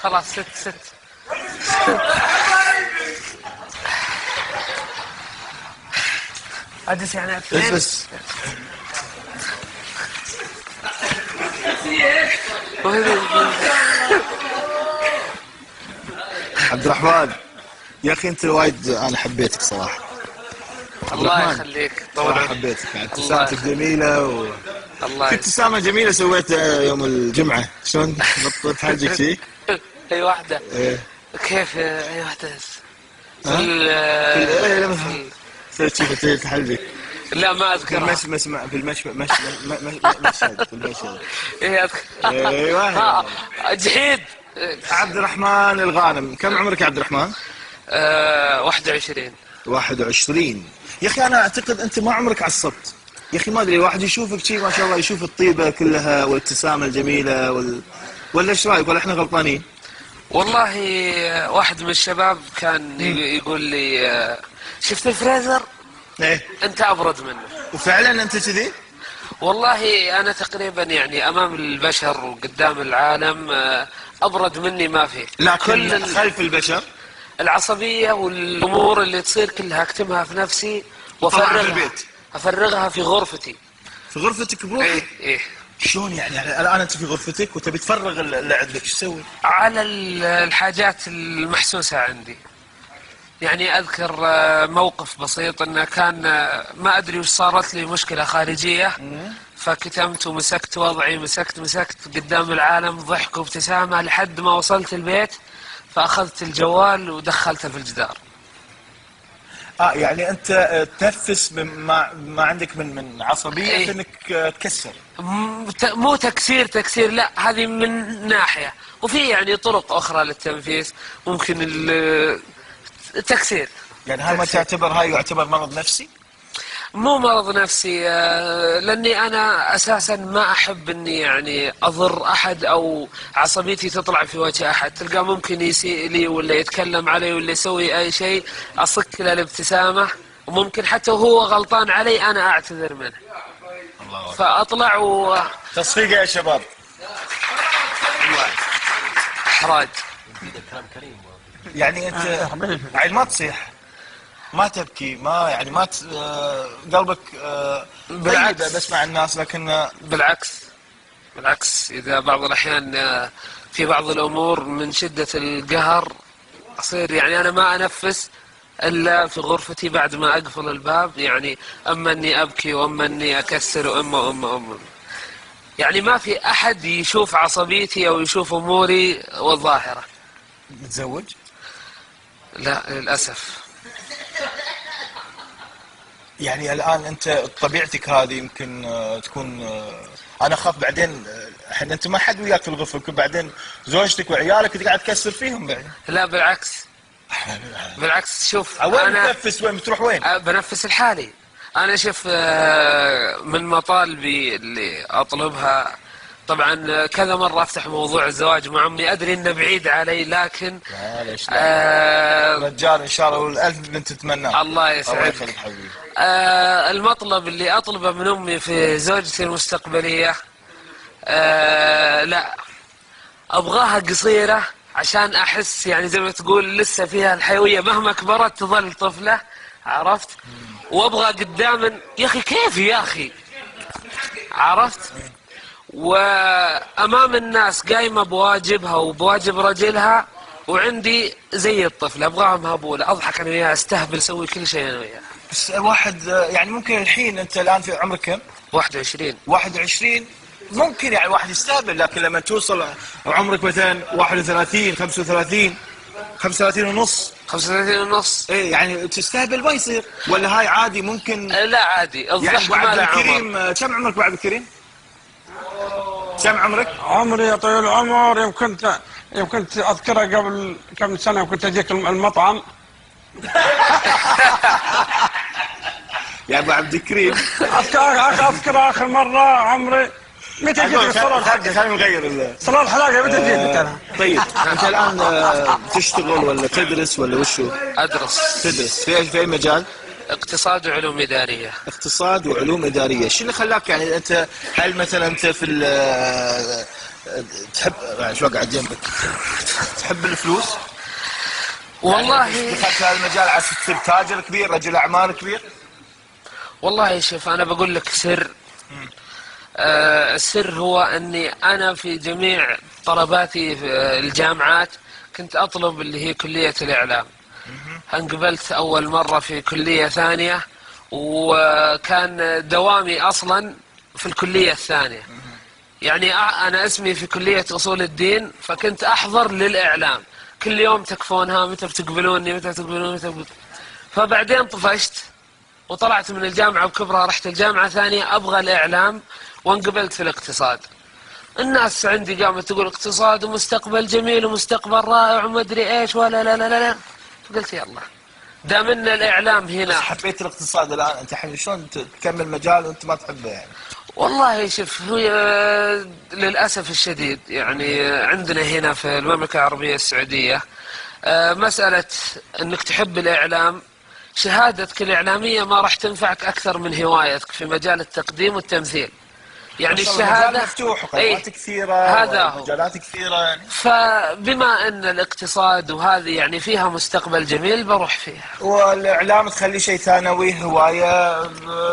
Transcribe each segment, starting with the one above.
خلاص ست أدس يعني بس عبد الرحمن يا اخي انت وايد انا حبيتك صراحه. الله يخليك. صراحه حبيتك يعني ابتسامتك جميله الله في ابتسامه جميله سويتها يوم الجمعه. شلون نطيت حاجك شيء؟ اي واحده. ايه كيف اي واحده؟ سويت شيء في حلبك؟ لا ما اذكر. في المشهد ايه اذكر. ايوه جحيد. عبد الرحمن الغانم. كم عمرك يا عبد الرحمن؟ 21. 21 يا اخي انا اعتقد انت ما عمرك عصبت يا اخي. ما ادري واحد يشوفك شيء ما شاء الله، يشوف الطيبه كلها والابتسامه الجميله ولا ايش رايك؟ ولا احنا غلطانين؟ والله واحد من الشباب كان يقول لي شفت الفريزر؟ ايه انت ابرد منه. وفعلا انت كذي؟ والله انا تقريبا يعني امام البشر وقدام العالم ابرد مني ما فيه. لكن خلف البشر العصبيه والامور اللي تصير كلها اكتمها في نفسي وافرغها في البيت. افرغها في غرفتي. في غرفتك بروحك؟ ايه. شلون يعني الان انت في غرفتك وتبي تفرغ اللي عندك، ايش تسوي؟ على الحاجات المحسوسه عندي. يعني اذكر موقف بسيط انه كان ما ادري وش صارت لي مشكله خارجيه، فكتمت ومسكت وضعي، مسكت قدام العالم، ضحك وابتسامه لحد ما وصلت البيت، فاخذت الجوال ودخلته في الجدار. يعني انت تنفس ما عندك من عصبيه إيه؟ انك تكسر. مو تكسير لا، هذه من ناحيه، وفي يعني طرق اخرى للتنفيس ممكن التكسير. يعني هل ما تعتبر هاي يعتبر مرض نفسي؟ مو مرض نفسي، لاني انا اساسا ما احب اني يعني اضر احد او عصبيتي تطلع في وجه احد. تلقاه ممكن يسيء لي ولا يتكلم علي ولا يسوي اي شيء، اصك له الابتسامه، وممكن حتى وهو غلطان علي انا اعتذر منه. الله فاطلع تصفيقه يا شباب. احراج. يعني انت يعني ما تصيح، ما تبكي، ما يعني ما قلبك بالعكس. بسمع الناس، لكن بالعكس اذا بعض الاحيان في بعض الامور من شده القهر اصير يعني انا ما انفس الا في غرفتي بعد ما اقفل الباب. يعني اما اني ابكي واما اني اكسر واما يعني ما في احد يشوف عصبيتي او يشوف اموري والظاهره. متزوج؟ لا للاسف. يعني الان انت طبيعتك هذه يمكن تكون انا اخاف بعدين الحين انت ما حد وياك في الغرفه، يمكن بعدين زوجتك وعيالك تقعد تكسر فيهم بعدين. لا بالعكس شوف وين انا بتنفس؟ وين بتروح؟ وين بنفس لحالي. انا شوف من مطالبي اللي اطلبها طبعا كذا مرة افتح موضوع الزواج مع امي، ادري انه بعيد علي لكن ليش رجال ان شاء الله والالف بنت تتمناه. الله يسعدك حبيبي. المطلب اللي اطلبه من امي في زوجتي المستقبلية لا ابغاها قصيرة عشان احس يعني زي ما تقول لسه فيها الحيوية، مهما كبرت تظل طفلة، عرفت؟ وابغى قداما يا اخي كيف يا اخي، عرفت؟ وامام الناس قايمه بواجبها وبواجب رجلها، وعندي زي الطفل ابغاها مهبوله، اضحك انا وياها، استهبل، اسوي كل شيء انا وياها. بس الواحد يعني ممكن الحين انت الان في عمرك كم؟ 21 ممكن يعني واحد يستهبل، لكن لما توصل عمرك مثلا 31 35 ونص 35 ونص ايه يعني تستهبل ما يصير، ولا هاي عادي ممكن؟ لا عادي الضحك يعني ما له الكريم عمر. كم عمرك بعد الكريم؟ كم عمرك؟ عمري يا طويل العمر يمكن اذكرها قبل كم سنه كنت اجيك المطعم. يا ابو عبد الكريم اذكر اخر مره عمري متى جيت الصلاه حقك؟ خلينا نغير صلاه الحلاقه متى جيت انا؟ طيب انت الان تشتغل ولا تدرس ولا وشو؟ تدرس في اي مجال؟ اقتصاد وعلوم اداريه. اقتصاد وعلوم اداريه. شو اللي خلاك يعني انت هل مثلا انت في تحب يعني شو قاعد جنبك تحب الفلوس؟ والله يعني دخلت هذا المجال على تصير تاجر كبير، رجل اعمال كبير؟ والله شوف انا بقول لك سر. السر هو اني انا في جميع طلباتي في الجامعات كنت اطلب اللي هي كلية الاعلام. انقبلت اول مرة في كلية ثانية، وكان دوامي اصلا في الكلية الثانية. يعني انا اسمي في كلية اصول الدين، فكنت احضر للاعلام كل يوم تكفونها متى بتقبلوني متى بتقبلوني متى بتقبلوني. فبعدين طفشت وطلعت من الجامعة بكبرها، رحت الجامعة ثانية أبغى الإعلام، وانقبلت في الاقتصاد. الناس عندي قامت تقول اقتصاد ومستقبل جميل ومستقبل رائع وما أدري إيش ولا لا لا لا لا. فقلت يلا دام إن الإعلام هنا. بس حبيت الاقتصاد الآن، أنت شلون تكمل مجال وأنت ما تحبه يعني؟ والله شوف هي للأسف الشديد يعني عندنا هنا في المملكة العربية السعودية مسألة أنك تحب الإعلام، شهادتك الإعلامية ما راح تنفعك أكثر من هوايتك في مجال التقديم والتمثيل. يعني الشهادة مفتوح أي وقنوات كثيرة، هذا هو مجالات كثيرة يعني. فبما أن الاقتصاد وهذه يعني فيها مستقبل جميل بروح فيها. والإعلام تخلي شيء ثانوي، هواية،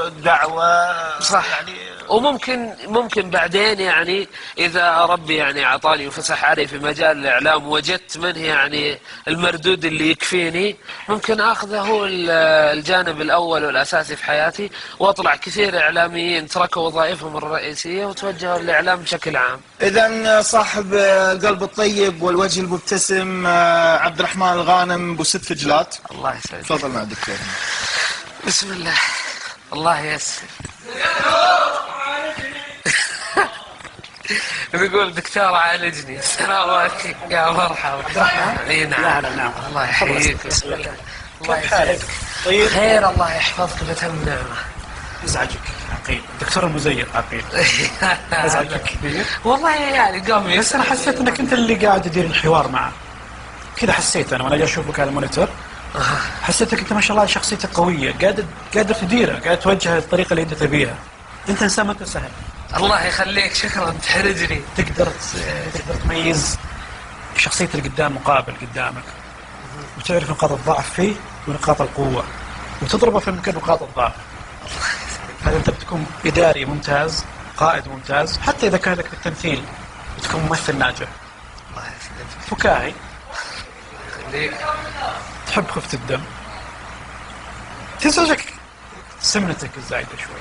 دعوة، صح يعني. وممكن بعدين يعني إذا ربي يعني أعطاني وفسح علي في مجال الإعلام وجدت منه يعني المردود اللي يكفيني، ممكن أخذه هو الجانب الأول والأساسي في حياتي، وأطلع كثير إعلاميين تركوا وظائفهم الرئيسية وتوجهوا للإعلام بشكل عام. إذا صاحب القلب الطيب والوجه المبتسم عبد الرحمن الغانم ابو 6 فجلات. الله يسعدك. تفضل مع الدكتور. بسم الله. الله ييسر. يقول دكتور عالجني. السلام عليكم يا مرحبا. اي نعم. نعم. الله يحييك. بسم الله. الله حالك؟ طيب. خير الله يحفظك بتم نعمه. ازعجك عقيل دكتور المزير عقيل. ازعجك كثير والله يعني قام بس انا حسيت انك انت اللي قاعد تدير الحوار معه كذا. حسيت انا وانا جاي اشوفك على المونيتور، حسيتك انت ما شاء الله شخصيتك قويه، قادر تديرها، قادر توجهها بالطريقه اللي انت تبيها. انت انسان ما سهل. الله يخليك شكرا تحرجني. تقدر تميز شخصيه اللي قدام مقابل قدامك، وتعرف نقاط الضعف فيه ونقاط القوه، وتضربه في مكان نقاط الضعف. هذا انت بتكون اداري ممتاز، قائد ممتاز، حتى اذا كان لك في التمثيل بتكون ممثل ناجح. الله يسعدك. فكاهي، يخليك. تحب خفة الدم، تزعجك سمنتك الزايدة شوي،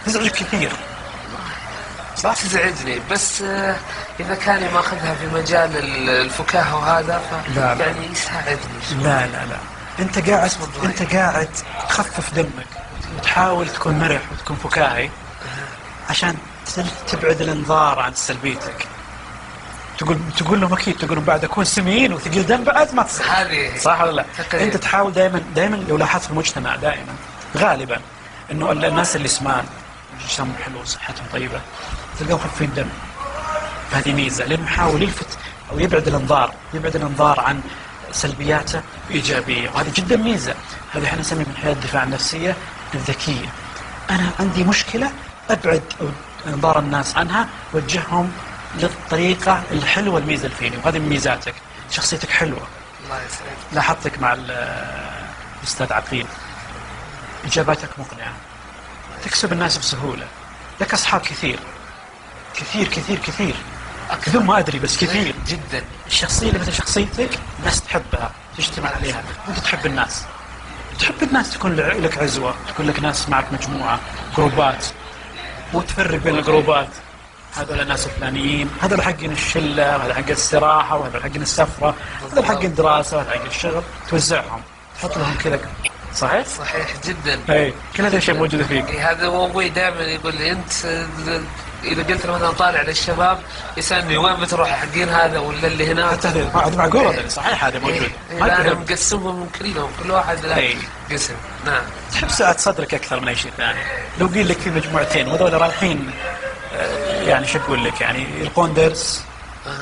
تزعجك كثير. صح تزعجني، بس إذا كان ماخذها في مجال الفكاهة وهذا يعني يساعدني. لا لا لا، أنت قاعد تخفف دمك وتحاول تكون مرح وتكون فكاهي عشان تبعد الانظار عن سلبيتك. تقول لهم اكيد، تقول لهم بعد اكون سمين وثقيل دم بعد ما تصير. هذه صح ولا لا؟ تقريبا. انت تحاول دائما لو لاحظت في المجتمع دائما غالبا انه الناس اللي سمان جسمهم حلو وصحتهم طيبه تلقاهم خفين دم. هذه ميزه لانه يحاول يلفت او يبعد الانظار عن سلبياته بايجابيه، وهذه جدا ميزه. هذه احنا نسميها من حياه الدفاع النفسيه الذكيه. انا عندي مشكله ابعد انظار الناس عنها وجههم للطريقة الحلوة الميزة اللي فيني، وهذه من ميزاتك. شخصيتك حلوة. الله يسعدك. لاحظتك مع الأستاذ عقيل إجاباتك مقنعة، تكسب الناس بسهولة، لك أصحاب كثير كثير كثير كثير بدون ما أدري، بس كثير جدا. الشخصية اللي مثل شخصيتك الناس تحبها تجتمع عليها، وأنت تحب الناس، تكون لك عزوة، تكون لك ناس معك مجموعة جروبات، وتفرق بين الجروبات. هذول الناس الفلانيين، هذول حقين الشله، وهذول حقين الصراحه، وهذول حقين السفره، هذول حقين الدراسه، وهذول حقين الشغل، توزعهم، تحط لهم كذا. صحيح؟ صحيح جدا. اي كل هذا الشيء موجود فيك. هذا هو ابوي دائما يقول لي انت اذا قلت له مثلا طالع للشباب يسالني وين بتروح حقين هذا ولا اللي هنا. حتى هذا معقوله. صحيح هذا موجود. انا مقسمهم كلهم، كل واحد له قسم. نعم. تحب سعة صدرك اكثر من اي شيء ثاني. لو قيل لك في مجموعتين وهذول رايحين يعني شو اقول لك، يعني يلقون درس،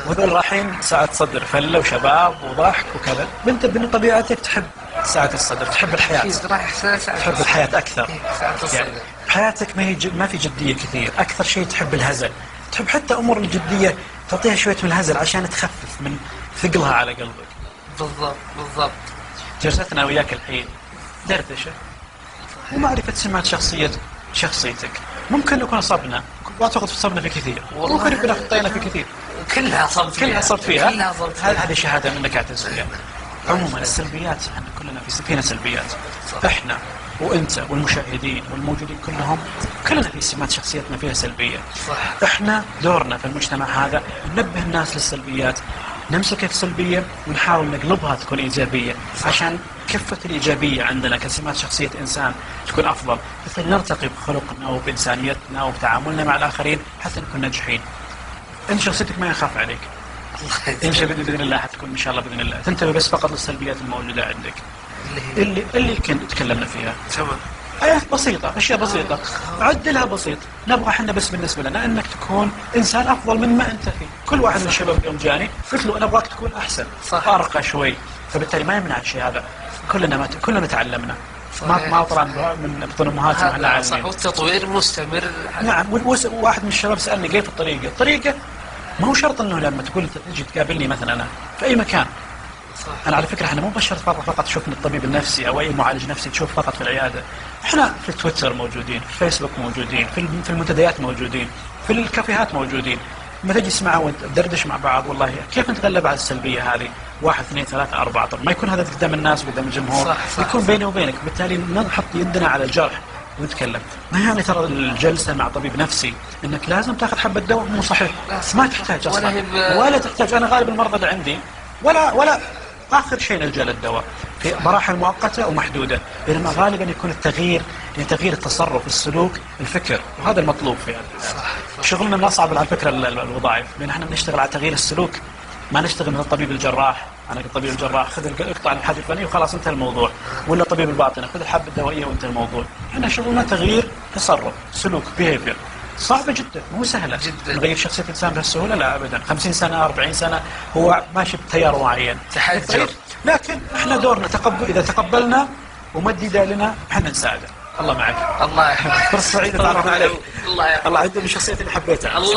وهذول رايحين سعة صدر، فله وشباب وضحك وكذا، وانت من طبيعتك تحب سعة الصدر، تحب الحياة، تحب الحياة أكثر. يعني حياتك ما في جدية كثير، أكثر شيء تحب الهزل، تحب حتى أمور الجدية تعطيها شويه من الهزل عشان تخفف من ثقلها على قلبك. بالضبط بالضبط. جلستنا وياك الحين دردشه ومعرفه سمات شخصيتك. ممكن نكون اصبنا، واعتقد اصبنا في كثير، ممكن يكون اخطينا في كثير، كلها صبت فيها. كلها صبت فيها. هذه شهاده منك اعتز فيها. عموما السلبيات احنا كلنا فينا سلبيات، احنا وانت والمشاهدين والموجودين كلنا في سمات شخصيتنا فيها سلبيه. صح. احنا دورنا في المجتمع هذا ننبه الناس للسلبيات، نمسك السلبيه ونحاول نقلبها تكون ايجابيه، عشان كفه الايجابيه عندنا كسمات شخصيه انسان تكون افضل، حتى نرتقي بخلقنا وبانسانيتنا وبتعاملنا مع الاخرين حتى نكون ناجحين. انت شخصيتك ما يخاف عليك، امشي باذن الله حتكون ان شاء الله باذن الله. تنتبه بس فقط للسلبيات الموجوده عندك اللي كنت تكلمنا فيها. تمام. آيات بسيطة، أشياء بسيطة، عدلها بسيط. نبغى احنا بس بالنسبة لنا أنك تكون إنسان أفضل من ما أنت فيه. كل واحد من الشباب يوم جاني قلت له أنا أبغاك تكون أحسن، صح. أرقى شوي، فبالتالي ما يمنع الشيء هذا. كلنا تعلمنا، ما طلعنا من بطون أمهاتنا وإحنا عالمين. صح، والتطوير مستمر. نعم. وواحد من الشباب سألني كيف الطريقة ما هو شرط أنه لما تقول تجي تقابلني مثلا أنا في أي مكان. صح. أنا على فكرة احنا مو بشرط فقط تشوفني الطبيب النفسي أو أي معالج نفسي تشوف فقط في العيادة. احنا في تويتر موجودين، في فيسبوك موجودين، في المنتديات موجودين، في الكافيهات موجودين. ما تجي تسمع وندردش مع بعض، والله كيف نتغلب على السلبية هذه؟ 1 2 3 4. طب ما يكون هذا قدام الناس وقدام الجمهور، صح. يكون بيني وبينك، بالتالي نحط يدنا على الجرح ونتكلم. ما يعني ترى الجلسة مع طبيب نفسي انك لازم تاخذ حبة دواء، مو صحيح. ما تحتاج اصلا ولا تحتاج. انا غالب المرضى اللي عندي ولا آخر شيء نلجأ للدواء في مراحل مؤقتة ومحدودة، بينما غالبا يكون التغيير تغيير التصرف، السلوك، الفكر، وهذا المطلوب في هذا. شغلنا من أصعب على فكرة الوظائف، لأن احنا بنشتغل على تغيير السلوك، ما نشتغل من الطبيب الجراح. أنا الطبيب الجراح خذ اقطع الحاجة الفلانية وخلاص انتهى الموضوع، ولا طبيب الباطنة خذ الحبة الدوائية وانتهى الموضوع. احنا شغلنا تغيير تصرف، سلوك، behavior. صعبة جدا، مو سهلة جدا. نغير شخصية الإنسان بهالسهولة، لا أبدا. 50 سنة 40 سنة هو ماشي بتيار معين، تحجر. لكن احنا دورنا إذا تقبلنا ومد يده لنا احنا نساعده. الله معك. الله يحفظك. فرصة سعيدة تعرفنا عليك. الله يحفظك. الله عندي من شخصيتي اللي حبيتها. الله